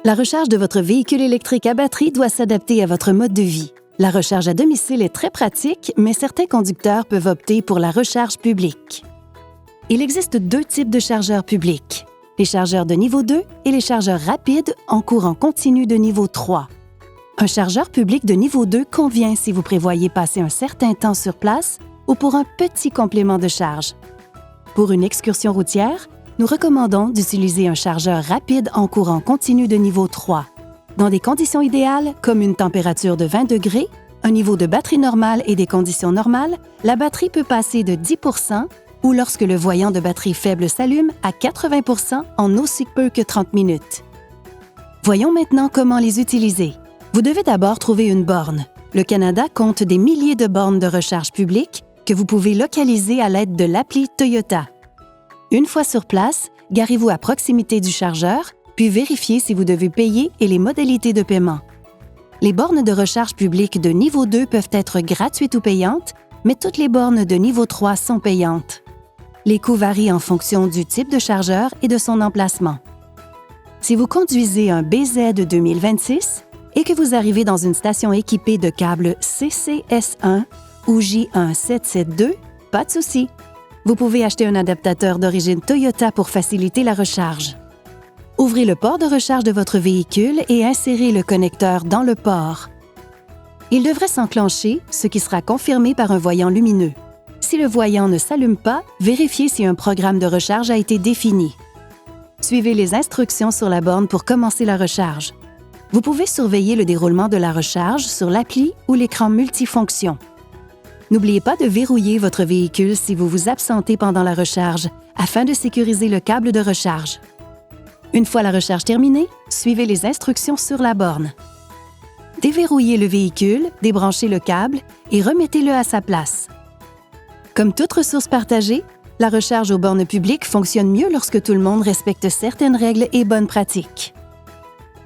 La recharge de votre véhicule électrique à batterie doit s'adapter à votre mode de vie. La recharge à domicile est très pratique, mais certains conducteurs peuvent opter pour la recharge publique. Il existe 2 types de chargeurs publics, les chargeurs de niveau 2 et les chargeurs rapides en courant continu de niveau 3. Un chargeur public de niveau 2 convient si vous prévoyez passer un certain temps sur place ou pour un petit complément de charge. Pour une excursion routière, nous recommandons d'utiliser un chargeur rapide en courant continu de niveau 3. Dans des conditions idéales, comme une température de 20 degrés, un niveau de batterie normal et des conditions normales, la batterie peut passer de 10 % ou lorsque le voyant de batterie faible s'allume à 80 % en aussi peu que 30 minutes. Voyons maintenant comment les utiliser. Vous devez d'abord trouver une borne. Le Canada compte des milliers de bornes de recharge publique que vous pouvez localiser à l'aide de l'appli Toyota. Une fois sur place, garez-vous à proximité du chargeur, puis vérifiez si vous devez payer et les modalités de paiement. Les bornes de recharge publique de niveau 2 peuvent être gratuites ou payantes, mais toutes les bornes de niveau 3 sont payantes. Les coûts varient en fonction du type de chargeur et de son emplacement. Si vous conduisez un BZ 2026, et que vous arrivez dans une station équipée de câbles CCS1 ou J1772, pas de souci. Vous pouvez acheter un adaptateur d'origine Toyota pour faciliter la recharge. Ouvrez le port de recharge de votre véhicule et insérez le connecteur dans le port. Il devrait s'enclencher, ce qui sera confirmé par un voyant lumineux. Si le voyant ne s'allume pas, vérifiez si un programme de recharge a été défini. Suivez les instructions sur la borne pour commencer la recharge. Vous pouvez surveiller le déroulement de la recharge sur l'appli ou l'écran multifonction. N'oubliez pas de verrouiller votre véhicule si vous vous absentez pendant la recharge, afin de sécuriser le câble de recharge. Une fois la recharge terminée, suivez les instructions sur la borne. Déverrouillez le véhicule, débranchez le câble et remettez-le à sa place. Comme toute ressource partagée, la recharge aux bornes publiques fonctionne mieux lorsque tout le monde respecte certaines règles et bonnes pratiques.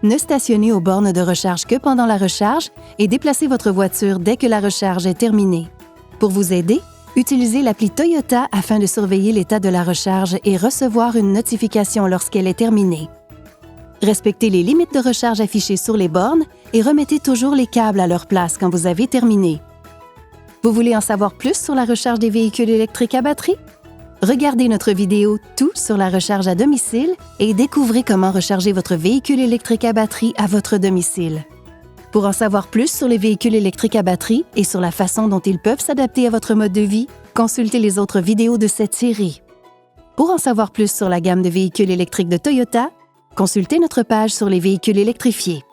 Ne stationnez aux bornes de recharge que pendant la recharge et déplacez votre voiture dès que la recharge est terminée. Pour vous aider, utilisez l'appli Toyota afin de surveiller l'état de la recharge et recevoir une notification lorsqu'elle est terminée. Respectez les limites de recharge affichées sur les bornes et remettez toujours les câbles à leur place quand vous avez terminé. Vous voulez en savoir plus sur la recharge des véhicules électriques à batterie? Regardez notre vidéo « Tout sur la recharge à domicile » et découvrez comment recharger votre véhicule électrique à batterie à votre domicile. Pour en savoir plus sur les véhicules électriques à batterie et sur la façon dont ils peuvent s'adapter à votre mode de vie, consultez les autres vidéos de cette série. Pour en savoir plus sur la gamme de véhicules électriques de Toyota, consultez notre page sur les véhicules électrifiés.